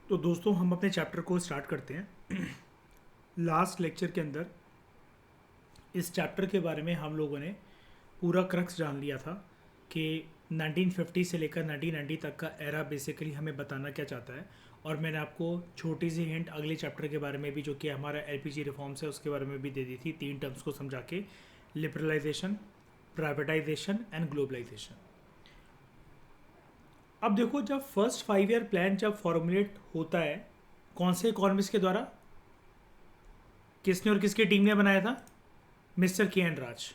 तो दोस्तों हम अपने चैप्टर को स्टार्ट करते हैं। लास्ट लेक्चर के अंदर इस चैप्टर के बारे में हम लोगों ने पूरा क्रक्स जान लिया था कि 1950 से लेकर 1990 तक का एरा बेसिकली हमें बताना क्या चाहता है। और मैंने आपको छोटी सी हिंट अगले चैप्टर के बारे में भी, जो कि हमारा एलपीजी रिफॉर्म्स है, उसके बारे में भी दे दी थी, 3 टर्म्स को समझा के। Liberalisation, privatisation and globalisation. अब देखो, जब फर्स्ट 5 ईयर प्लान जब फॉर्मुलेट होता है कौन से इकोनॉमिस्ट के द्वारा, किसने और किसकी टीम ने बनाया था? मिस्टर के एन राज।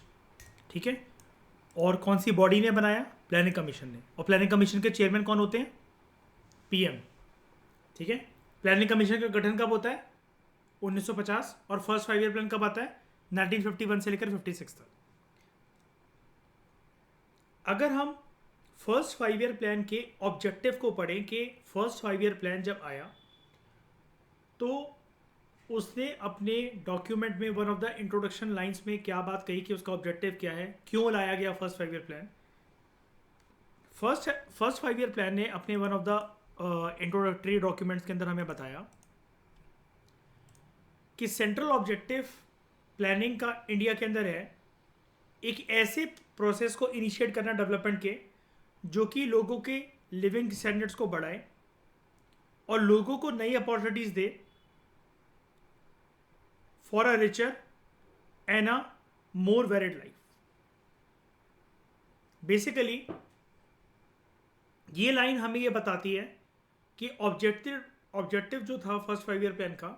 ठीक है। और कौन सी बॉडी ने बनाया? प्लानिंग कमीशन ने। और प्लानिंग कमीशन के चेयरमैन कौन होते हैं? पीएम। ठीक है। प्लानिंग कमीशन का गठन कब होता है? 1950। और फर्स्ट 5 ईयर प्लान कब आता है? 1951 से लेकर 56 तक। अगर हम फर्स्ट 5 ईयर प्लान के ऑब्जेक्टिव को पढ़ें कि फर्स्ट 5 ईयर प्लान जब आया तो उसने अपने डॉक्यूमेंट में one of the introduction lines में क्या बात कही कि उसका ऑब्जेक्टिव क्या है, क्यों लाया गया first 5 year plan. First 5 year plan ने अपने one of the introductory documents के अंदर हमें बताया कि सेंट्रल ऑब्जेक्टिव प्लानिंग का इंडिया के अंदर है एक ऐसे प्रोसेस को इनिशिएट करना डेवलपमेंट के जो कि लोगों के लिविंग स्टैंडर्ड्स को बढ़ाए और लोगों को नई अपॉर्चुनिटीज दे for a richer and a more varied life. Basically ये लाइन हमें ये बताती है कि ऑब्जेक्टिव जो था फर्स्ट 5 ईयर प्लान का,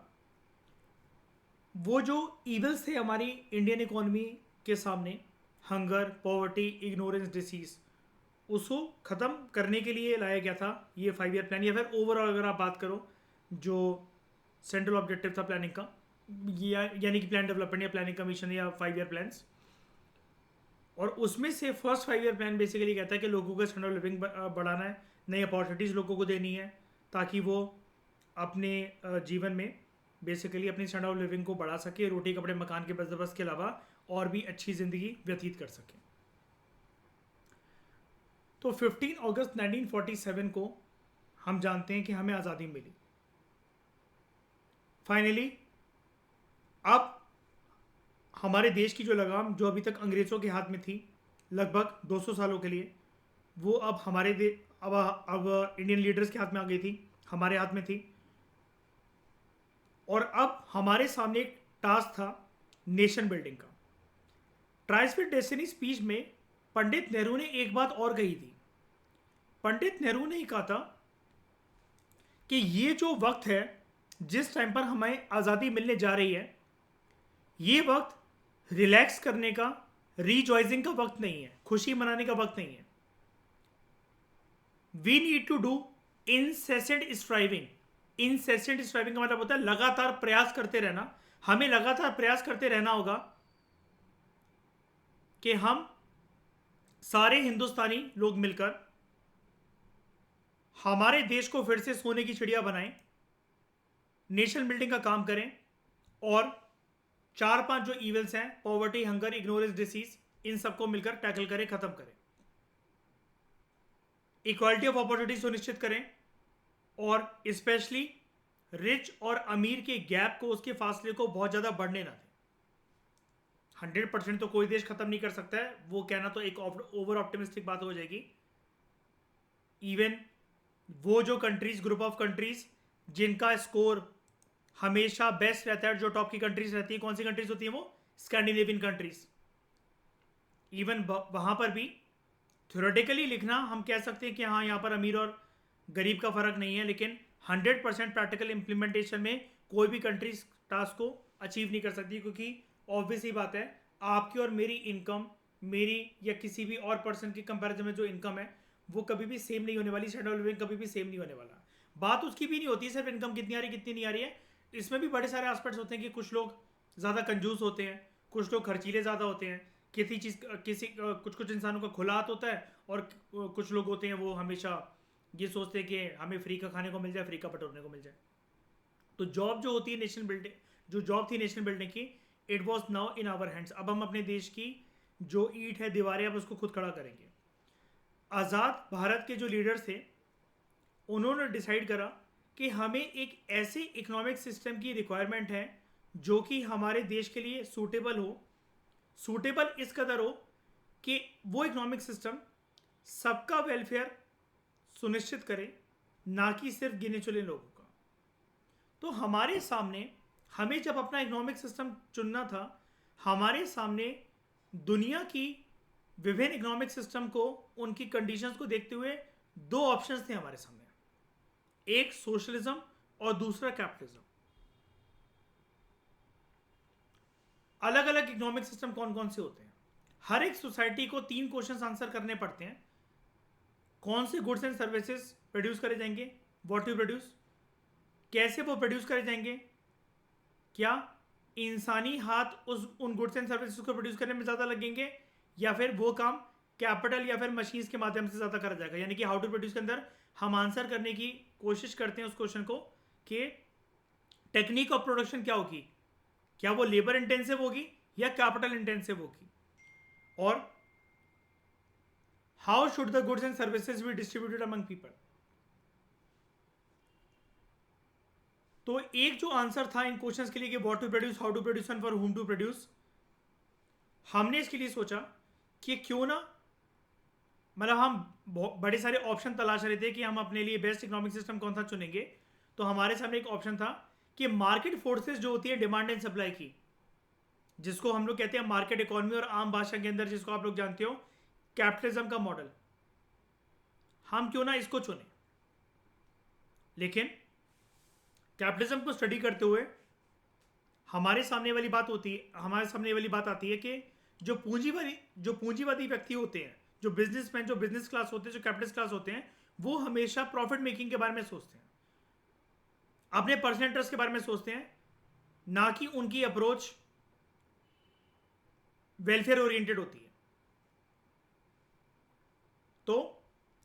वो जो इवल्स थे हमारी इंडियन इकोनॉमी के सामने, हंगर, पॉवर्टी, इग्नोरेंस, डिसीज, उसको ख़त्म करने के लिए लाया गया था ये 5 ईयर प्लान। या फिर ओवरऑल अगर आप बात करो जो सेंट्रल ऑब्जेक्टिव था प्लानिंग का, यानी कि प्लान डेवलपमेंट या प्लानिंग कमीशन या 5 ईयर प्लान्स। और उसमें से फर्स्ट 5 ईयर प्लान बेसिकली कहता है कि लोगों का स्टैंडर्ड ऑफ लिविंग बढ़ाना है, नई अपॉर्चुनिटीज़ लोगों को देनी है ताकि वो अपने जीवन में बेसिकली अपनी स्टैंडर्ड ऑफ लिविंग को बढ़ा सके, रोटी कपड़े मकान के बंदोबस्त के अलावा और भी अच्छी ज़िंदगी व्यतीत कर सके। तो 15 अगस्त 1947 को हम जानते हैं कि हमें आज़ादी मिली फाइनली। अब हमारे देश की जो लगाम जो अभी तक अंग्रेज़ों के हाथ में थी लगभग 200 सालों के लिए, वो अब अब इंडियन लीडर्स के हाथ में आ गई थी, हमारे हाथ में थी। और अब हमारे सामने एक टास्क था नेशन बिल्डिंग का। ट्राइज विद डेस्टिनी स्पीच में पंडित नेहरू ने एक बात और कही थी। पंडित नेहरू ने ही कहा था कि ये जो वक्त है जिस टाइम पर हमें आज़ादी मिलने जा रही है, ये वक्त रिलैक्स करने का, रीजॉइसिंग का वक्त नहीं है, खुशी मनाने का वक्त नहीं है। We need to do incessant striving. Incessant striving का मतलब होता है लगातार प्रयास करते रहना। हमें लगातार प्रयास करते रहना होगा कि हम सारे हिंदुस्तानी लोग मिलकर हमारे देश को फिर से सोने की चिड़िया बनाएं, नेशन बिल्डिंग का काम करें और 4-5 जो इवल्स हैं, पॉवर्टी, हंगर, इग्नोरेंस, डिसीज, इन सबको मिलकर टैकल करें, खत्म करें। इक्वालिटी ऑफ अपॉर्चुनिटी सुनिश्चित करें और स्पेशली रिच और अमीर के गैप को, उसके फासले को बहुत ज़्यादा बढ़ने ना दें। 100% तो कोई देश खत्म नहीं कर सकता है, वो कहना तो एक ओवर ऑप्टिमिस्टिक बात हो जाएगी। इवन वो जो कंट्रीज, ग्रुप ऑफ कंट्रीज जिनका स्कोर हमेशा बेस्ट रहता है, जो टॉप की कंट्रीज रहती है, कौन सी कंट्रीज होती हैं वो? Scandinavian countries. इवन वहां पर भी थ्योरेटिकली लिखना हम कह सकते हैं कि हाँ, यहाँ पर अमीर और गरीब का फर्क नहीं है, लेकिन 100% प्रैक्टिकल इंप्लीमेंटेशन में कोई भी कंट्रीज टास्क को अचीव नहीं कर सकती, क्योंकि ऑब्वियस ही बात है, आपकी और मेरी इनकम, मेरी या किसी भी और पर्सन की कंपैरिजन में जो इनकम है वो कभी भी सेम नहीं होने वाली। स्टैंडर्ड ऑफ लिविंग कभी भी सेम नहीं होने वाला। बात उसकी भी नहीं होती सिर्फ इनकम कितनी आ रही कितनी नहीं आ रही है, इसमें भी बड़े सारे एस्पेक्ट्स होते हैं कि कुछ लोग ज़्यादा कंजूस होते हैं, कुछ लोग खर्चीले ज़्यादा होते हैं, कुछ कुछ इंसानों का खुला हाथ होता है और कुछ लोग होते हैं वो हमेशा ये सोचते हैं कि हमें फ्री का खाने को मिल जाए, फ्री का बटोरने को मिल जाए। तो जॉब जो होती है नेशनल बिल्डिंग, जो जॉब थी नेशनल बिल्डिंग की, it was now in our hands. अब हम अपने देश की जो ईंट है, दीवारें, अब उसको खुद खड़ा करेंगे। आज़ाद भारत के जो लीडर्स थे उन्होंने डिसाइड करा कि हमें एक ऐसे इकोनॉमिक सिस्टम की रिक्वायरमेंट है जो कि हमारे देश के लिए सूटेबल हो, सूटेबल इस कदर हो कि वो इकोनॉमिक सिस्टम सबका वेलफेयर सुनिश्चित करे, ना कि सिर्फ गिने चुने लोगों का। तो हमारे सामने, हमें जब अपना इकोनॉमिक सिस्टम चुनना था, हमारे सामने दुनिया की विभिन्न इकोनॉमिक सिस्टम को, उनकी कंडीशंस को देखते हुए दो ऑप्शंस थे हमारे सामने, एक सोशलिज्म और दूसरा कैपिटलिज्म। अलग अलग इकोनॉमिक सिस्टम कौन कौन से होते हैं? हर एक सोसाइटी को 3 क्वेश्चंस आंसर करने पड़ते हैं। कौन से गुड्स एंड सर्विसेज प्रोड्यूस करे जाएंगे, व्हाट यू प्रोड्यूस, कैसे वो प्रोड्यूस करे जाएंगे, क्या इंसानी हाथ उन गुड्स एंड सर्विसेज को प्रोड्यूस करने में ज़्यादा लगेंगे, या फिर वो काम कैपिटल या फिर मशीन्स के माध्यम से ज़्यादा करा जाएगा। यानी कि हाउ टू प्रोड्यूस के अंदर हम आंसर करने की कोशिश करते हैं उस क्वेश्चन को कि टेक्निक ऑफ प्रोडक्शन क्या होगी, क्या वो लेबर इंटेंसिव होगी या कैपिटल इंटेंसिव होगी, और how should the goods and services be distributed among people. तो एक जो आंसर था इन क्वेश्चंस के लिए कि what to produce, how to produce and for whom to produce, हमने इसके लिए सोचा कि क्यों ना, मतलब हम बड़े सारे ऑप्शन तलाश रहे थे कि हम अपने लिए बेस्ट इकोनॉमिक सिस्टम कौन सा चुनेंगे। तो हमारे सामने एक ऑप्शन था कि मार्केट फोर्सेस जो होती है डिमांड एंड सप्लाई की, जिसको हम लोग कहते हैं मार्केट इकोनॉमी, और आम भाषा के अंदर जिसको आप लोग जानते हो कैपिटलिज्म का मॉडल, हम क्यों ना इसको चुने। लेकिन कैपिटलिज्म को स्टडी करते हुए हमारे सामने वाली बात आती है कि जो पूंजीवादी व्यक्ति होते हैं, जो बिजनेसमैन, जो बिजनेस क्लास होते हैं, जो कैपिटलिस्ट क्लास होते हैं, वो हमेशा प्रॉफिट मेकिंग के बारे में सोचते हैं, अपने पर्सनल इंटरेस्ट के बारे में सोचते हैं, ना कि उनकी अप्रोच वेलफेयर ओरिएंटेड होती है। तो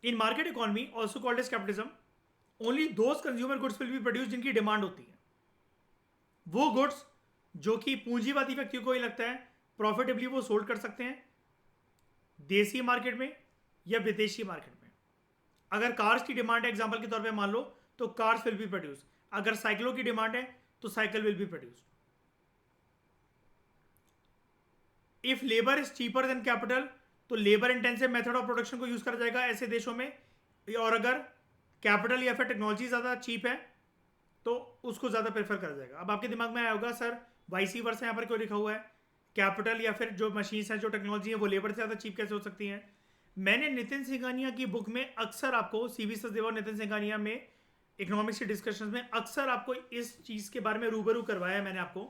in market economy also called as capitalism, only those consumer goods will be produce जिनकी डिमांड होती है। वो गुड्स जो कि पूंजीवादी व्यक्तियों को ही लगता है प्रॉफिटेबली वो सोल्ड कर सकते हैं देसी मार्केट में या विदेशी मार्केट में। अगर कार्स की डिमांड है एग्जांपल के तौर पे मान लो, तो कार्स विल बी प्रोड्यूस। अगर साइकिलों की डिमांड है तो cycle will be produce. If labour is cheaper than capital, तो labour intensive method of production को यूज करा जाएगा ऐसे देशों में, और अगर कैपिटल या फिर टेक्नोलॉजी ज़्यादा चीप है तो उसको ज़्यादा प्रेफर करा जाएगा। अब आपके दिमाग में आया होगा सर वाइसी वर्सा यहाँ पर क्यों लिखा हुआ है, कैपिटल या फिर जो मशीन्स हैं, जो टेक्नोलॉजी है, वो लेबर से ज़्यादा चीप कैसे हो सकती हैं। मैंने नितिन सिंघानिया की बुक में अक्सर आपको, सीवी सचदेवा और नितिन सिंघानिया में इकोनॉमिक्स के डिस्कशन में अक्सर आपको इस चीज़ के बारे में रूबरू करवाया है मैंने आपको,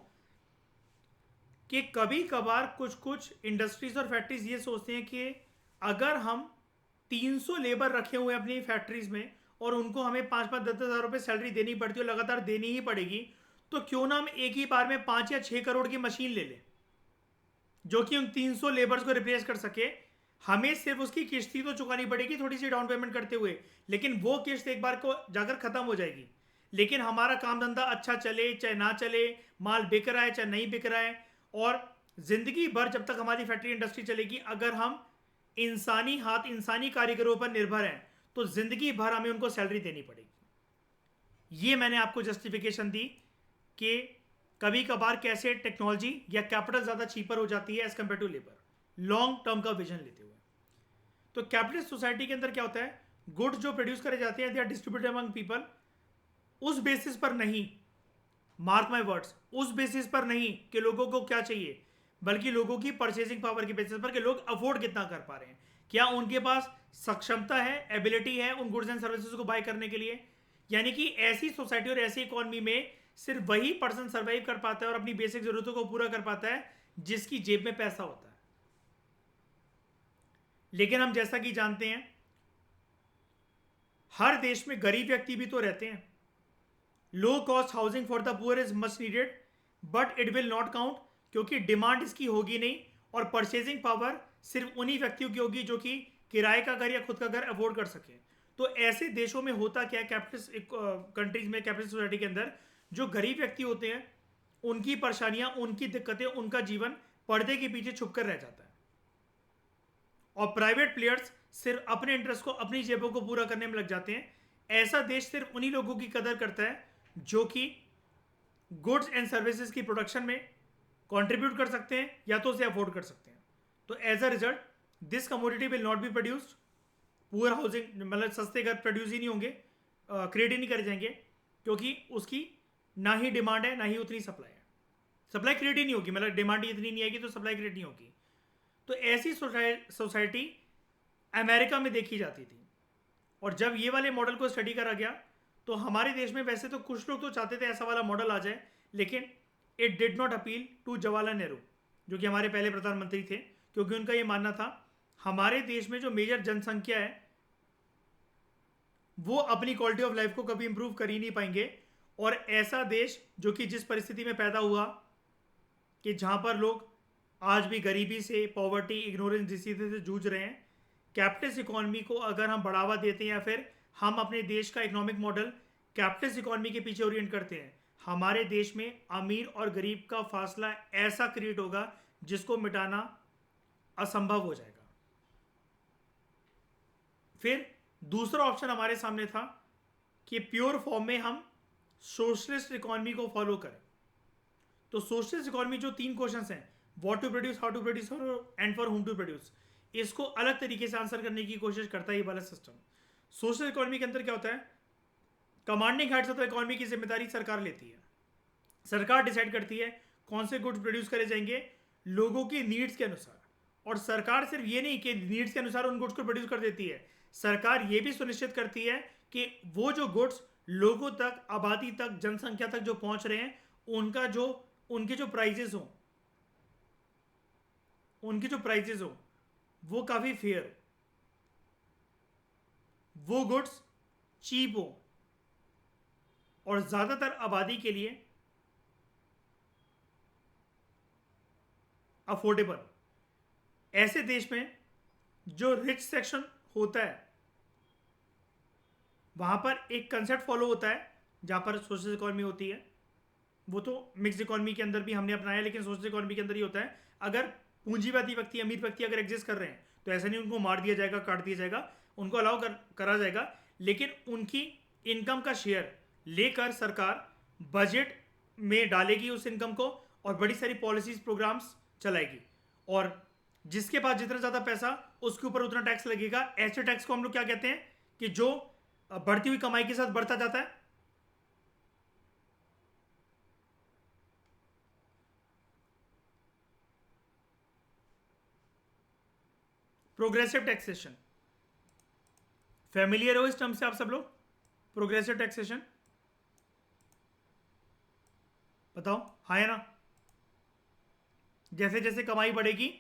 कि कभी कभार कुछ इंडस्ट्रीज और फैक्ट्रीज ये सोचते हैं कि अगर हम 300 लेबर रखे हुए हैं अपनी फैक्ट्रीज में और उनको हमें 5-5, 10-10 हज़ार रुपये सैलरी देनी पड़ती है, लगातार देनी ही पड़ेगी, तो क्यों ना हम एक ही बार में 5 या 6 करोड़ की मशीन ले लें जो कि उन 300 लेबर्स को रिप्लेस कर सके। हमें सिर्फ उसकी किस्त ही तो चुकानी पड़ेगी थोड़ी सी डाउन पेमेंट करते हुए, लेकिन वो किस्त एक बार को जाकर खत्म हो जाएगी। लेकिन हमारा काम धंधा अच्छा चले चाहे ना चले, माल बिक रहा है चाहे नहीं बिक रहा है, और जिंदगी भर जब तक हमारी फैक्ट्री इंडस्ट्री चलेगी, अगर हम इंसानी हाथ, इंसानी कारीगरों पर निर्भर हैं, तो जिंदगी भर हमें उनको सैलरी देनी पड़ेगी। ये मैंने आपको जस्टिफिकेशन दी कि कभी कभार कैसे टेक्नोलॉजी या कैपिटल ज़्यादा चीपर हो जाती है as compare to labour, long term का विजन लेते हुए। तो कैपिटलिस्ट सोसाइटी के अंदर क्या होता है, गुड्स जो प्रोड्यूस करे जाते हैं they are distributed among people, उस बेसिस पर नहीं, मार्क माई वर्ड्स, उस बेसिस पर नहीं कि लोगों को क्या चाहिए, बल्कि लोगों की परचेसिंग पावर के बेसिस पर कि लोग अफोर्ड कितना कर पा रहे हैं, क्या उनके पास सक्षमता है, एबिलिटी है उन गुड्स एंड सर्विसेज को बाय करने के लिए। यानी कि ऐसी सोसाइटी और ऐसी इकोनॉमी में सिर्फ वही पर्सन सर्वाइव कर पाता है और अपनी बेसिक जरूरतों को पूरा कर पाता है जिसकी जेब में पैसा होता है। लेकिन हम जैसा कि जानते हैं हर देश में गरीब व्यक्ति भी तो रहते हैं। Low cost housing for the poor is much needed, but it will not count, क्योंकि डिमांड इसकी होगी नहीं और परचेजिंग पावर सिर्फ उन्हीं व्यक्तियों की होगी जो कि किराए का घर या खुद का घर अफोर्ड कर सके। तो ऐसे देशों में होता क्या है, कैपिटलिस्ट कंट्रीज में, कैपिटलिस्ट सोसाइटी के अंदर जो गरीब व्यक्ति होते हैं उनकी परेशानियां, उनकी दिक्कतें, उनका जीवन पर्दे के पीछे छुप कर रह जाता है, और प्राइवेट प्लेयर्स सिर्फ अपने इंटरेस्ट को, अपनी जेबों को पूरा करने में लग जाते हैं। ऐसा देश सिर्फ उन्हीं लोगों की कदर करता है जो कि गुड्स एंड सर्विसेज की प्रोडक्शन में कंट्रीब्यूट कर सकते हैं या तो उसे अफोर्ड कर सकते हैं. तो as a result this commodity will not be produced. Poor housing मतलब सस्ते घर प्रोड्यूस ही नहीं होंगे, क्रिएट ही नहीं करे जाएंगे, क्योंकि उसकी ना ही डिमांड है ना ही उतनी सप्लाई है. सप्लाई क्रिएट ही नहीं होगी, मतलब डिमांड इतनी नहीं आएगी तो सप्लाई क्रिएट नहीं होगी. तो ऐसी सोसाइटी अमेरिका में देखी जाती थी. और जब ये वाले मॉडल को स्टडी करा गया तो हमारे देश में वैसे तो कुछ लोग तो चाहते थे ऐसा वाला मॉडल आ जाए, लेकिन it did not appeal to Jawaharlal Nehru जो कि हमारे पहले प्रधानमंत्री थे, क्योंकि उनका ये मानना था हमारे देश में जो मेजर जनसंख्या है वो अपनी क्वालिटी ऑफ लाइफ को कभी इंप्रूव कर ही नहीं पाएंगे. और ऐसा देश जो कि जिस परिस्थिति में पैदा हुआ कि जहां पर लोग आज भी गरीबी से, पॉवर्टी, इग्नोरेंस, डिसीज से जूझ रहे हैं, कैपिटलिस्ट इकोनॉमी को अगर हम बढ़ावा देते हैं या फिर हम अपने देश का इकोनॉमिक मॉडल कैपिटलिस्ट इकोनॉमी के पीछे ओरिएंट करते हैं, हमारे देश में अमीर और गरीब का फासला ऐसा क्रिएट होगा जिसको मिटाना असंभव हो जाएगा. फिर दूसरा ऑप्शन हमारे सामने था कि प्योर फॉर्म में हम सोशलिस्ट इकोनॉमी को फॉलो करें. तो सोशलिस्ट इकोनॉमी जो 3 क्वेश्चंस हैं, what to produce, how to produce and for whom to produce, इसको अलग तरीके से आंसर करने की कोशिश करता है ये वाला सिस्टम. सोशल इकोनॉमी के अंदर क्या होता है, commanding heads of the economy की जिम्मेदारी सरकार लेती है. सरकार डिसाइड करती है कौन से गुड्स प्रोड्यूस करे जाएंगे लोगों की नीड्स के अनुसार. और सरकार सिर्फ ये नहीं कि नीड्स के अनुसार उन गुड्स को प्रोड्यूस कर देती है, सरकार ये भी सुनिश्चित करती है कि वो जो गुड्स लोगों तक, आबादी तक, जनसंख्या तक जो पहुंच रहे हैं उनके जो प्राइजेस हो वो काफी फेयर हो, वो गुड्स चीप हो और ज्यादातर आबादी के लिए अफोर्डेबल. ऐसे देश में जो रिच सेक्शन होता है वहां पर एक कंसेप्ट फॉलो होता है जहां पर सोशल इकोनॉमी होती है. वो तो मिक्स इकोनॉमी के अंदर भी हमने अपनाया, लेकिन सोशल इकोनॉमी के अंदर ही होता है. अगर पूंजीवादी व्यक्ति, अमीर व्यक्ति अगर एग्जिस्ट कर रहे हैं तो ऐसा नहीं उनको मार दिया जाएगा, काट दिया जाएगा, उनको अलाउ करा जाएगा, लेकिन उनकी इनकम का शेयर लेकर सरकार बजट में डालेगी उस इनकम को और बड़ी सारी पॉलिसीज, प्रोग्राम्स चलाएगी. और जिसके पास जितना ज्यादा पैसा उसके ऊपर उतना टैक्स लगेगा. ऐसे टैक्स को हम लोग क्या कहते हैं कि जो बढ़ती हुई कमाई के साथ बढ़ता जाता है. Progressive taxation. फैमिलियर हो इस टर्म से आप सब लोग? प्रोग्रेसिव टैक्सेशन बताओ, हाँ या ना? जैसे जैसे कमाई बढ़ेगी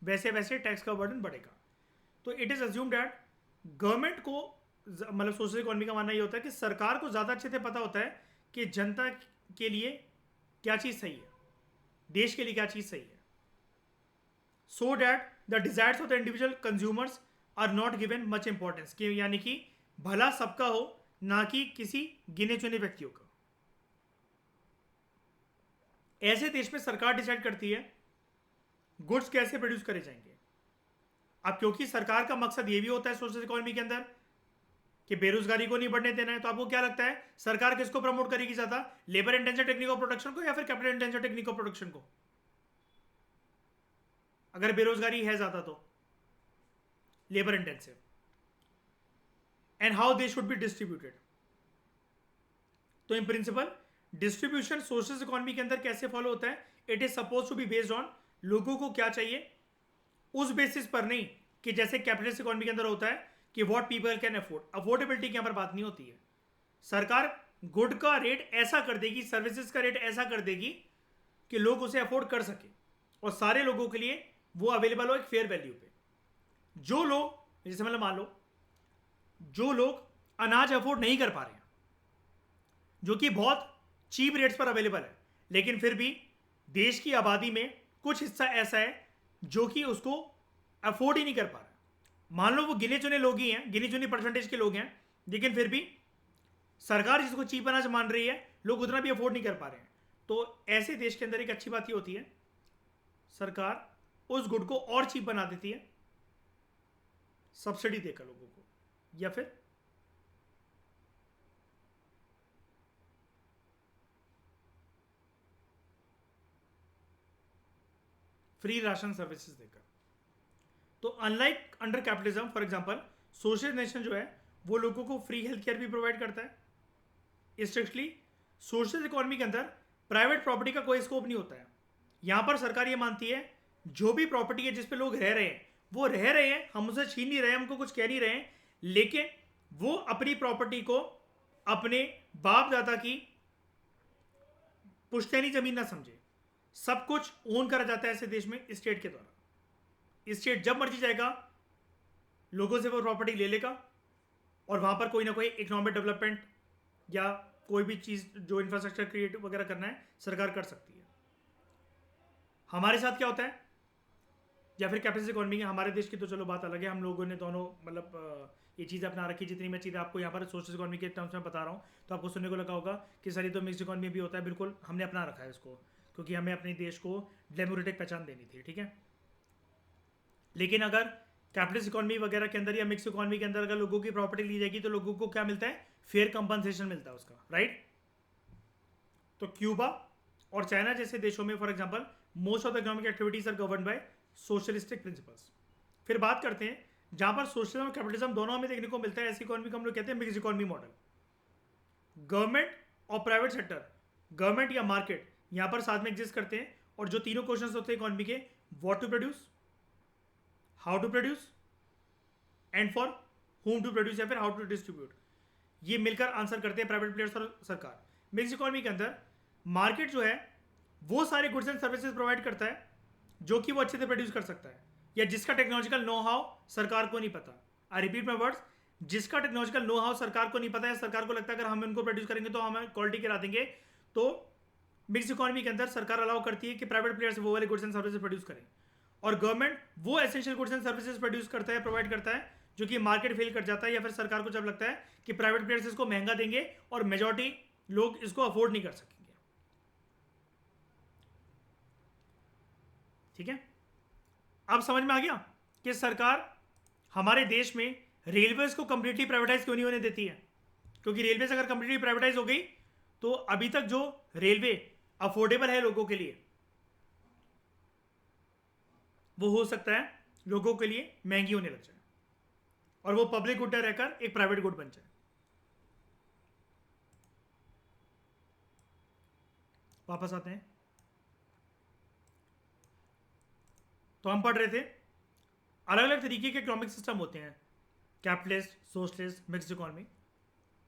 वैसे वैसे टैक्स का बर्डन बढ़ेगा. तो it is assumed that government को, मतलब सोशल इकोनॉमी का मानना ये होता है कि सरकार को ज़्यादा अच्छे से पता होता है कि जनता के लिए क्या चीज़ सही है, देश के लिए क्या चीज़ सही है, so that the desires of the individual consumers are not given much importance. कि यानी कि भला सबका हो, ना कि किसी गिने चुने व्यक्तियों का. ऐसे देश में सरकार डिसाइड करती है गुड्स कैसे प्रोड्यूस करे जाएंगे. अब क्योंकि सरकार का मकसद ये भी होता है सोशल इकोनॉमी के अंदर कि बेरोजगारी को नहीं बढ़ने देना है, तो आपको क्या लगता है सरकार किसको प्रमोट करेगी ज्यादा, labour intensive technique of production को या फिर capital intensive technique of production को? अगर बेरोजगारी है ज्यादा तो labour intensive. And how they should be distributed. तो इन प्रिंसिपल डिस्ट्रीब्यूशन सोशल इकोनॉमी के अंदर कैसे फॉलो होता है, it is suppose to be based on लोगों को क्या चाहिए उस बेसिस पर नहीं कि जैसे कैपिटलिस्ट इकोनॉमी के अंदर होता है कि what people can afford. Affordability की यहां पर बात नहीं होती है. सरकार गुड का रेट ऐसा कर देगी, सर्विसेज का रेट ऐसा कर देगी कि लोग उसे अफोर्ड कर सके और सारे लोगों के लिए वो अवेलेबल हो एक फेयर वैल्यू पे. जो लोग, जैसे मतलब मान लो जो लोग अनाज अफोर्ड नहीं कर पा रहे हैं, जो कि बहुत चीप रेट्स पर अवेलेबल है, लेकिन फिर भी देश की आबादी में कुछ हिस्सा ऐसा है जो कि उसको अफोर्ड ही नहीं कर पा रहा. मान लो वो गिने चुने लोग ही हैं, गिनी चुनी परसेंटेज के लोग हैं, लेकिन फिर भी सरकार जिसको चीप अनाज मान रही है, लोग उतना भी अफोर्ड नहीं कर पा रहे हैं. तो ऐसे देश के अंदर एक अच्छी बात ये होती है सरकार उस गुड को और चीप बना देती है सब्सिडी देकर लोगों को, या फिर फ्री राशन सर्विसेज देकर। तो unlike under capitalism, for example socialist nation जो है वो लोगों को फ्री हेल्थ केयर भी प्रोवाइड करता है। स्ट्रिक्टली सोशलिस्ट इकोनॉमी के अंदर प्राइवेट प्रॉपर्टी का कोई स्कोप नहीं होता है। यहां पर सरकार ये मानती है जो भी प्रॉपर्टी है जिस पे लोग रह रहे हैं वो रह रहे हैं, हम उसे छीन नहीं रहे, हमको कुछ कह नहीं रहे हैं, लेकिन वो अपनी प्रॉपर्टी को अपने बाप दादा की पुश्तैनी जमीन ना समझे। सब कुछ ओन करा जाता है ऐसे देश में स्टेट के द्वारा। स्टेट जब मर्जी जाएगा लोगों से वो प्रॉपर्टी ले लेगा और वहां पर कोई ना कोई इकोनॉमिक डेवलपमेंट या कोई भी चीज जो इंफ्रास्ट्रक्चर क्रिएट वगैरह करना है सरकार कर सकती है। हमारे साथ क्या होता है, या फिर कैपिटलिस्ट इकोनॉमी है, हमारे देश की तो चलो बात अलग है, हम लोगों ने दोनों मतलब ये चीज़ अपना रखी। जितनी मैं चीज़ें आपको यहाँ पर सोशल इकोनॉमी के टर्म्स में बता रहा हूँ तो आपको सुनने को लगा होगा कि सर ये तो मिक्स इकोनॉमी भी होता है। बिल्कुल हमने अपना रखा है इसको, क्योंकि हमें अपने देश को डेमोक्रेटिक पहचान देनी थी, ठीक है। लेकिन अगर कैपिटलिस्ट इकोनॉमी वगैरह के अंदर या मिक्स इकोनॉमी के अंदर अगर लोगों की प्रॉपर्टी ली जाएगी तो लोगों को क्या मिलता है, फेयर कंपनसेशन मिलता है उसका, राइट। तो क्यूबा और चाइना जैसे देशों में for example most of the economic activities are govern by socialistic principles. फिर बात करते हैं जहां पर सोशलिज्म और कैपिटलिज्म दोनों हमें देखने को मिलता है, ऐसी इकोनॉमी को हम लोग कहते हैं मिक्स इकोनॉमी मॉडल। गवर्नमेंट और प्राइवेट सेक्टर, गवर्नमेंट या मार्केट यहां पर साथ में एग्जिस्ट करते हैं, और जो तीनों क्वेश्चंस होते हैं इकोनॉमी के, what to produce, how to produce and for whom to produce, या फिर हाउ टू डिस्ट्रीब्यूट, ये मिलकर आंसर करते हैं प्राइवेट प्लेयर्स और सरकार। मिक्स इकोनॉमी के अंदर मार्केट जो है वो सारे गुड्स एंड सर्विसेज प्रोवाइड करता है जो कि वो अच्छे से प्रोड्यूस कर सकता है, या जिसका टेक्नोलॉजिकल नो हाउ सरकार को नहीं पता। आई रिपीट माई वर्ड्स, जिसका टेक्नोलॉजिकल नो हाउ सरकार को नहीं पता है, सरकार को लगता है अगर हम इनको प्रोड्यूस करेंगे तो हमें क्वालिटी गिरा देंगे, तो मिक्स इकोनॉमी के अंदर सरकार अलाउ करती है कि प्राइवेट प्लेयर्स वो वाले गुड्स एंड सर्विसेज प्रोड्यूस करें, और गवर्नमेंट वो essential goods and services produce करता है, प्रोवाइड करता है, जो कि मार्केट फेल कर जाता है, या फिर सरकार को जब लगता है कि प्राइवेट प्लेयर्स इसको महंगा देंगे और मेजॉरिटी लोग इसको अफोर्ड नहीं कर सकेंगे, ठीक है। अब समझ में आ गया कि सरकार हमारे देश में रेलवेज को कंप्लीटली प्राइवेटाइज क्यों नहीं होने देती है, क्योंकि रेलवेज अगर कंप्लीटली प्राइवेटाइज हो गई तो अभी तक जो रेलवे अफोर्डेबल है लोगों के लिए वो हो सकता है लोगों के लिए महंगी होने लग जाए, और वो पब्लिक गुड रहकर एक प्राइवेट गुड बन जाए। वापस आते हैं, तो हम पढ़ रहे थे अलग अलग तरीके के इकोनॉमिक सिस्टम होते हैं, कैपिटलिस्ट, सोशलिस्ट, मिक्स्ड इकोनॉमी।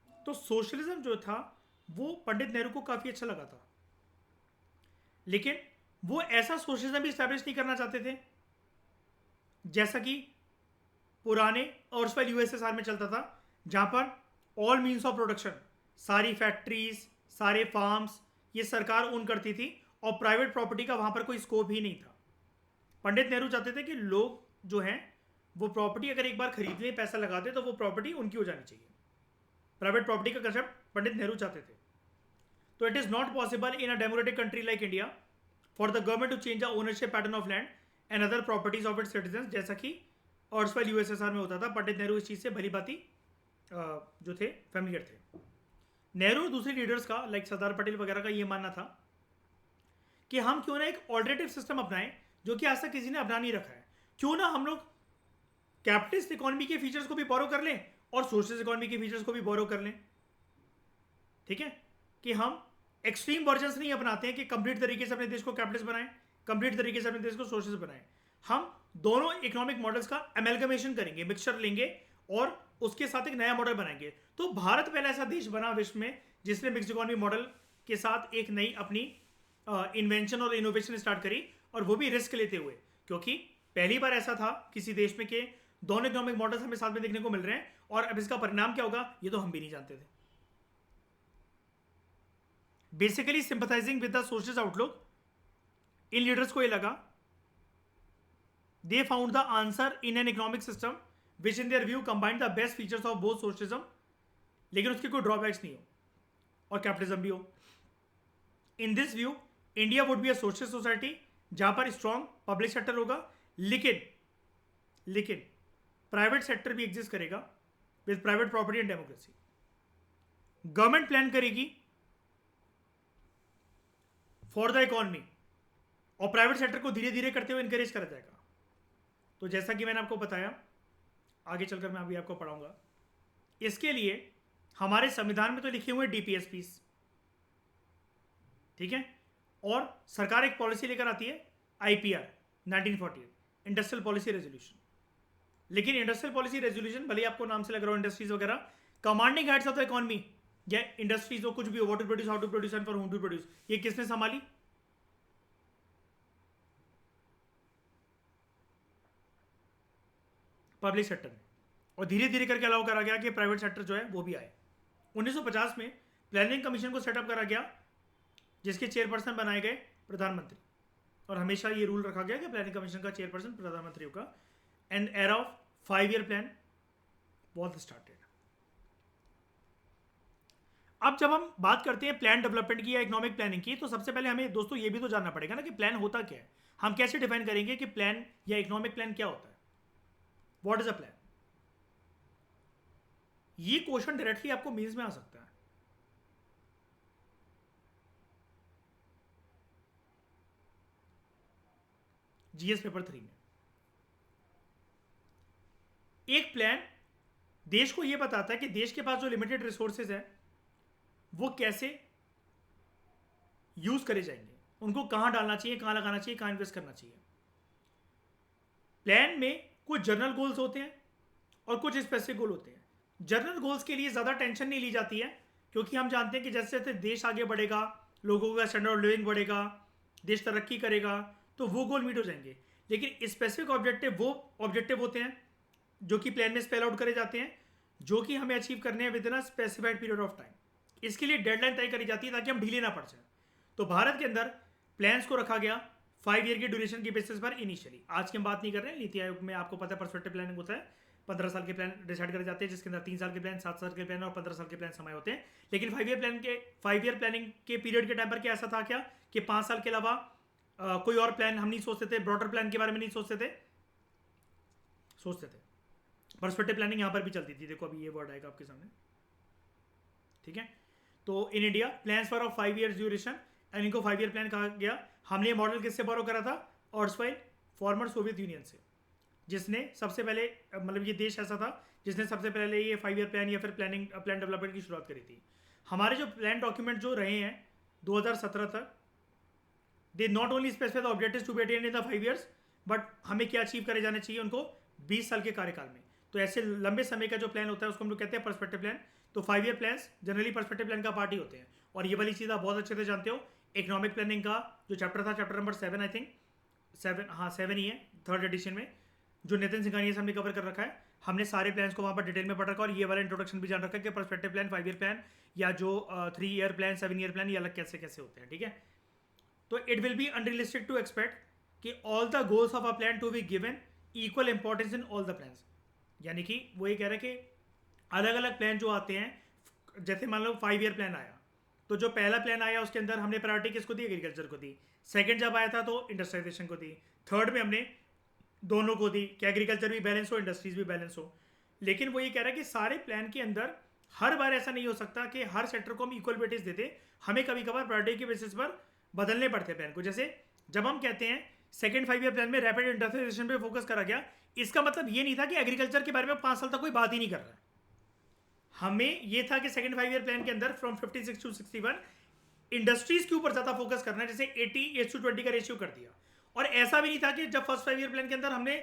तो सोशलिज्म जो था वो पंडित नेहरू को काफी अच्छा लगा था, लेकिन वो ऐसा सोशलिज्म भी स्टैब्लिश नहीं करना चाहते थे जैसा कि पुराने और यूएसएसआर में चलता था, जहां पर ऑल मीन्स ऑफ प्रोडक्शन, सारी फैक्ट्रीज, सारे फार्म्स ये सरकार ओन करती थी, और प्राइवेट प्रॉपर्टी का वहां पर कोई स्कोप ही नहीं था। पंडित नेहरू चाहते थे कि लोग जो हैं वो प्रॉपर्टी अगर एक बार खरीद लें, पैसा लगा दे, तो वो प्रॉपर्टी उनकी हो जानी चाहिए। प्राइवेट प्रॉपर्टी का कंसेप्ट पंडित नेहरू चाहते थे। तो it is not possible in a democratic country like India for the government to change the ownership pattern of land and other properties of its citizen, जैसा कि ऑर्सवेल यूएसएसआर में होता था। पंडित नेहरू इस चीज से भली भांति जो थे फैमिलियर थे। नेहरू और दूसरे लीडर्स का लाइक सरदार पटेल वगैरह का ये मानना था कि हम क्यों ना एक ऑल्टरनेटिव सिस्टम अपनाएं जो कि आज तक किसी ने अपना नहीं रखा है। क्यों ना हम लोग कैपिटलिस्ट इकोनॉमी के फीचर्स को भी बोरो कर लें और सोशलिस्ट इकोनॉमी के फीचर्स को भी बोरो कर लें, ठीक है, कि हम एक्सट्रीम वर्जन्स नहीं अपनाते हैं कि कंप्लीट तरीके से अपने देश को कैपिटलिस्ट बनाएं, कंप्लीट तरीके से अपने देश को सोशलिस्ट बनाएं। हम दोनों इकोनॉमिक मॉडल्स का एमेलगमेशन करेंगे, मिक्सचर लेंगे और उसके साथ एक नया मॉडल बनाएंगे। तो भारत पहला ऐसा देश बना विश्व में जिसने मिक्स्ड इकोनॉमी मॉडल के साथ एक नई अपनी इन्वेंशन और इनोवेशन स्टार्ट करी, और वो भी रिस्क लेते हुए, क्योंकि पहली बार ऐसा था किसी देश में कि दोनों इकोनॉमिक मॉडल्स हमें साथ में देखने को मिल रहे हैं, और अब इसका परिणाम क्या होगा ये तो हम भी नहीं जानते थे। Basically sympathising with the socialist outlook, in leaders को ये लगा, they found the answer in an economic system which in their view combined the best features of both socialism, लेकिन उसके कोई ड्रॉबैक्स नहीं हो और कैपिटलिज्म भी हो। In this view India would be a socialist society जहां पर स्ट्रॉन्ग पब्लिक सेक्टर होगा, लेकिन प्राइवेट सेक्टर भी एग्जिस्ट करेगा with private property and democracy. Government plan करेगी फॉर द इकोनॉमी और प्राइवेट सेक्टर को धीरे धीरे करते हुए इनकरेज करा जाएगा। तो जैसा कि मैंने आपको बताया, आगे चलकर मैं अभी आपको पढ़ाऊंगा। इसके लिए हमारे संविधान में तो लिखे हुए डीपीएसपीस, ठीक है, और सरकार एक पॉलिसी लेकर आती है आईपीआर 1948, इंडस्ट्रियल पॉलिसी रेजोल्यूशन। लेकिन इंडस्ट्रियल पॉलिसी रेजोल्यूशन भले आपको नाम से लग रहा हो इंडस्ट्रीज वगैरह, commanding heads of the economy या इंडस्ट्रीज हो, कुछ भी हो, what to produce, how to produce and for whom to produce, ये किसने संभाली? पब्लिक सेक्टर में। और धीरे धीरे करके अलाउ करा गया कि प्राइवेट सेक्टर जो है वो भी आए। 1950 में प्लानिंग कमीशन को सेटअप करा गया, जिसके चेयरपर्सन बनाए गए प्रधानमंत्री, और हमेशा ये रूल रखा गया कि प्लानिंग कमीशन का चेयरपर्सन प्रधानमंत्री होगा। And era of 5 year plan was started. अब जब हम बात करते हैं प्लान डेवलपमेंट की या इकोनॉमिक प्लानिंग की, तो सबसे पहले हमें दोस्तों ये भी तो जानना पड़ेगा ना कि प्लान होता क्या है। हम कैसे डिफाइन करेंगे कि प्लान या इकोनॉमिक प्लान क्या होता है? What is a plan? ये क्वेश्चन डायरेक्टली आपको मेंस में आ सकता है। जीएस पेपर 3 में एक प्लान देश को यह बताता है कि देश के पास जो लिमिटेड रिसोर्सेज है वो कैसे यूज करे जाएंगे, उनको कहां डालना चाहिए, कहां लगाना चाहिए, कहां इन्वेस्ट करना चाहिए। प्लान में कुछ जनरल गोल्स होते हैं और कुछ स्पेसिफिक गोल होते हैं। जनरल गोल्स के लिए ज़्यादा टेंशन नहीं ली जाती है, क्योंकि हम जानते हैं कि जैसे जैसे देश आगे बढ़ेगा, लोगों का स्टैंडर्ड ऑफ लिविंग बढ़ेगा, देश तरक्की करेगा, तो वो गोल मीट हो जाएंगे। लेकिन स्पेसिफिक ऑब्जेक्टिव वो ऑब्जेक्टिव होते हैं जो कि प्लान में स्पेल आउट करे जाते हैं, जो कि हमें अचीव करने हैं with in a specified period of time. इसके लिए डेडलाइन तय करी जाती है ताकि हम ढीले ना पड़ जाए। तो भारत के अंदर प्लान्स को रखा गया 5 ईयर की ड्यूरेशन की बेसिस पर इनिशियली। आज की हम बात नहीं कर रहे हैं, नीति आयोग में आपको पता है पर्सपेक्टिव प्लानिंग होता है, 15 साल के प्लान डिसाइड करे जाते हैं, जिसके अंदर 3 साल के प्लान, 7 साल के प्लान और 15 साल के प्लान समय होते हैं। लेकिन 5 ईयर प्लानिंग के पीरियड के टाइम पर क्या ऐसा था क्या कि 5 साल के अलावा कोई और प्लान हम नहीं सोचते थे, ब्रॉडर प्लान के बारे में नहीं सोचते थे? सोचते थे। पर्सपेक्टिव प्लानिंग यहां पर भी चलती थी। देखो अभी ये वर्ड आएगा आपके सामने, ठीक है। तो in India plans for 5 year duration, and इनको 5 ईयर प्लान कहा गया। हमने ये मॉडल किससे बोरो करा था? ऑर्सवाइल फॉर्मर सोवियत यूनियन से, जिसने सबसे पहले, मतलब ये देश ऐसा था जिसने सबसे पहले ये 5 ईयर प्लान या फिर प्लान डेवलपमेंट की शुरुआत करी थी। हमारे जो प्लान डॉक्यूमेंट जो रहे हैं 2017 तक, they not only specify the objectives to be attend in the 5 years, but हमें क्या अचीव करे जाने चाहिए उनको 20 साल के कार्यकाल में। तो ऐसे लंबे समय का जो प्लान होता है उसको हम लोग कहते हैं पर्सपेक्टिव प्लान। तो 5 year plans generally perspective plan का पार्ट ही होते हैं। और ये वाली चीज़ आप बहुत अच्छे से जानते हो, इकोनॉमिक प्लानिंग का जो चैप्टर था, चैप्टर नंबर 7 आई थिंक 7 ही है, 3rd एडिशन में, जो नितिन सिंघानिया से हमने कवर कर रखा है। हमने सारे प्लान्स को वहाँ पर डिटेल में पढ़ रखा है, और ये वाला इंट्रोडक्शन भी जान रखा है कि पर्सपेक्टिव प्लान, 5 ईयर प्लान या जो 3 ईयर प्लान, 7 ईयर प्लान, ये अलग कैसे कैसे होते हैं, ठीक है। तो it will be unrealistic to expect कि all the goals of a plan to be given equal importance in all the plans. यानी कि वो ये कह रहे हैं कि अलग अलग प्लान जो आते हैं, जैसे मान लो 5 ईयर प्लान आया, तो जो पहला प्लान आया उसके अंदर हमने प्रायोरिटी किसको दी? एग्रीकल्चर को दी। सेकंड जब आया था तो इंडस्ट्रियलाइजेशन को दी। थर्ड में हमने दोनों को दी कि एग्रीकल्चर भी बैलेंस हो, इंडस्ट्रीज भी बैलेंस हो। लेकिन वो ये कह रहा है कि सारे प्लान के अंदर हर बार ऐसा नहीं हो सकता कि हर सेक्टर को हम इक्वल वेटेज देते, हमें कभी कभार प्रायोरिटी के बेसिस पर बदलने पड़ते हैं प्लान को। जैसे जब हम कहते हैं सेकंड 5 ईयर प्लान में रैपिड इंडस्ट्रियलाइजेशन पे फोकस करा गया, इसका मतलब ये नहीं था कि एग्रीकल्चर के बारे में 5 साल तक कोई बात ही नहीं कर रहा है। हमें ये था कि सेकंड 5 ईयर प्लान के अंदर फ्रॉम 56 टू 61 इंडस्ट्रीज के ऊपर ज्यादा फोकस करना है, जैसे 80:20 का रेशियो कर दिया। और ऐसा भी नहीं था कि जब फर्स्ट 5 ईयर प्लान के अंदर हमने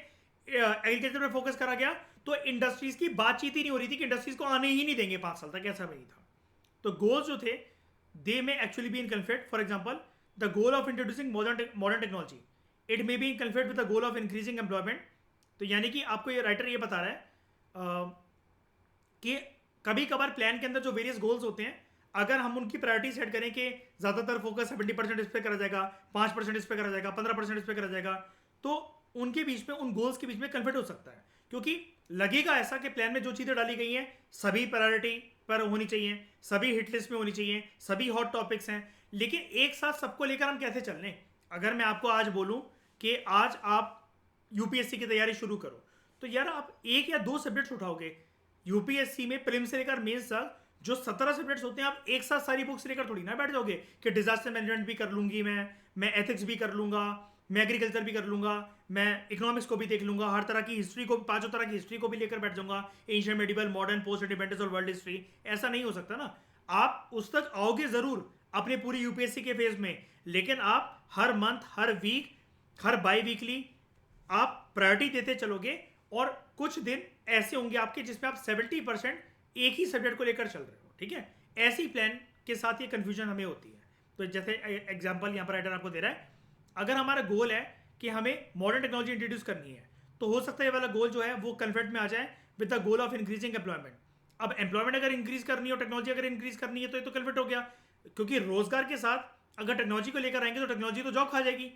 एग्रीकल्चर पे फोकस करा गया तो इंडस्ट्रीज की बातचीत ही नहीं हो रही थी कि इंडस्ट्रीज को आने ही नहीं देंगे 5 साल तक, ऐसा भी नहीं था। तो गोल्स जो थे दे में actually be in conflict. For example, the goal of introducing modern technology, it may be in conflict with the goal of increasing employment. तो यानी कि आपको ये राइटर ये बता रहा है कि कभी कभार प्लान के अंदर जो वेरियस गोल्स होते हैं, अगर हम उनकी प्रायोरिटी सेट करें कि ज़्यादातर फोकस 70% इस पर करा जाएगा, 5% इस पर करा जाएगा, 15% इस पर करा जाएगा, तो उनके बीच में, उन गोल्स के बीच में कन्फ्लिक्ट हो सकता है। क्योंकि लगेगा ऐसा कि प्लान में जो चीज़ें डाली गई हैं सभी प्रायोरिटी पर होनी चाहिए, सभी हिट लिस्ट में होनी चाहिए, सभी हॉट टॉपिक्स हैं, लेकिन एक साथ सबको लेकर हम कैसे चल लें? अगर मैं आपको आज बोलूँ कि आज आप यूपीएससी की तैयारी शुरू करो, तो यार आप 1 या 2 सब्जेक्ट्स उठाओगे यूपीएससी में प्रीलिम्स से लेकर मेंस तक, जो 17 सब्जेक्ट्स होते हैं, आप एक साथ सारी बुक्स लेकर थोड़ी ना बैठ जाओगे कि डिजास्टर मैनेजमेंट भी कर लूंगी मैं एथिक्स भी कर लूंगा, मैं एग्रीकल्चर भी कर लूंगा, मैं इकोनॉमिक्स को भी देख लूंगा, हर तरह की हिस्ट्री को, पांचों तरह की हिस्ट्री को भी लेकर बैठ जाऊंगा, ancient, medieval, modern, post independence और वर्ल्ड हिस्ट्री। ऐसा नहीं हो सकता ना। आप उस तक आओगे जरूर अपने पूरी यूपीएससी के फेज में, लेकिन आप हर मंथ, हर वीक, हर बाई वीकली आप प्रायोरिटी देते चलोगे, और कुछ दिन ऐसे होंगे आपके जिसमें आप 70% एक ही सब्जेक्ट को लेकर चल रहे हो, ठीक है। ऐसी प्लान के साथ ये कंफ्यूजन हमें होती है। तो जैसे एग्जांपल यहाँ पर राइटर आपको दे रहा है, अगर हमारा गोल है कि हमें मॉडर्न टेक्नोलॉजी इंट्रोड्यूस करनी है, तो हो सकता है ये वाला गोल जो है वो कन्फ्लिक्ट में आ जाए with the goal of increasing employment. अब एम्प्लॉयमेंट अगर इंक्रीज करनी है और टेक्नोलॉजी अगर इंक्रीज करनी है, तो ये तो कन्फ्लिक्ट हो गया, क्योंकि रोजगार के साथ अगर टेक्नोलॉजी को लेकर आएंगे तो टेक्नोलॉजी तो जॉब खा जाएगी,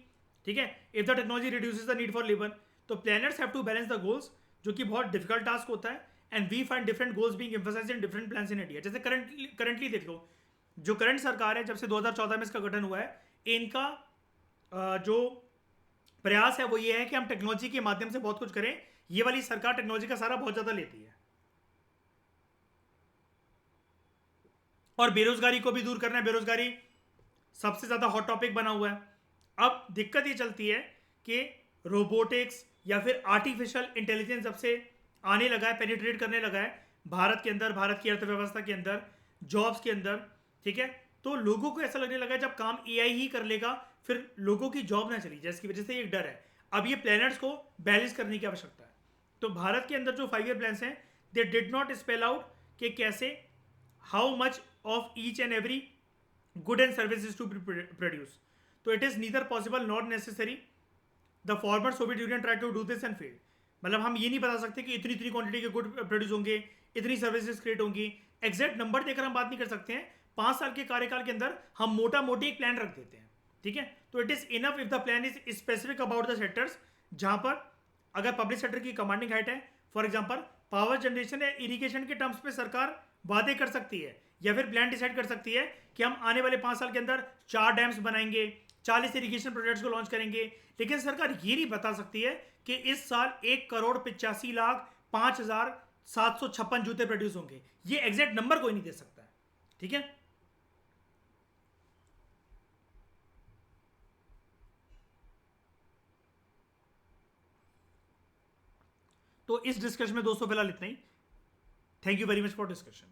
ठीक है। If the technology reduces the need for labour, तो planners have to balance the goals, जो कि बहुत डिफिकल्ट टास्क होता है। And we find different goals being emphasized in different plans in India. जैसे करंटली देख लो, जो करंट सरकार है, जब से 2014 में इसका गठन हुआ है, इनका जो प्रयास है वो ये है कि हम टेक्नोलॉजी के माध्यम से बहुत कुछ करें। ये वाली सरकार टेक्नोलॉजी का सारा बहुत ज्यादा लेती है, और बेरोजगारी को भी दूर करना है। बेरोजगारी सबसे ज्यादा हॉट टॉपिक बना हुआ है। अब दिक्कत ये चलती है कि रोबोटिक्स या फिर आर्टिफिशियल इंटेलिजेंस जब से आने लगा है, पेनिट्रेट करने लगा है भारत के अंदर, भारत की अर्थव्यवस्था के अंदर, जॉब्स के अंदर, ठीक है, तो लोगों को ऐसा लगने लगा है जब काम एआई ही कर लेगा फिर लोगों की जॉब ना चली जाए, इसकी वजह से एक डर है। अब ये प्लैनेट्स को बैलेंस करने की आवश्यकता है। तो भारत के अंदर जो 5 ईयर प्लान्स हैं, they did not spell out कि कैसे, how much of each and every good and services to be produced. So it is neither possible nor necessary. The former Soviet Union tried to do this and failed. मतलब हम ये नहीं बता सकते कि इतनी इतनी क्वांटिटी के गुड प्रोड्यूस होंगे, इतनी सर्विसेज क्रिएट होंगी। एग्जैक्ट नंबर देकर हम बात नहीं कर सकते हैं। 5 साल के कार्यकाल के अंदर हम मोटा मोटी एक प्लान रख देते हैं, ठीक है। तो it is enough if the plan is specific about the sectors, जहां पर अगर पब्लिक सेक्टर की कमांडिंग हाइट है, फॉर एग्जाम्पल पावर जनरेशन या इरिगेशन के टर्म्स पे सरकार वादे कर सकती है, या फिर प्लान डिसाइड कर सकती है कि हम आने वाले 5 साल के अंदर 4 डैम्स बनाएंगे, 40 इरिगेशन प्रोजेक्ट्स को लॉन्च करेंगे। लेकिन सरकार ये नहीं बता सकती है कि इस साल 1,85,05,756 जूते प्रोड्यूस होंगे। ये एग्जैक्ट नंबर कोई नहीं दे सकता है, ठीक है। तो इस डिस्कशन में दोस्तों फिलहाल इतना ही। Thank you very much for discussion.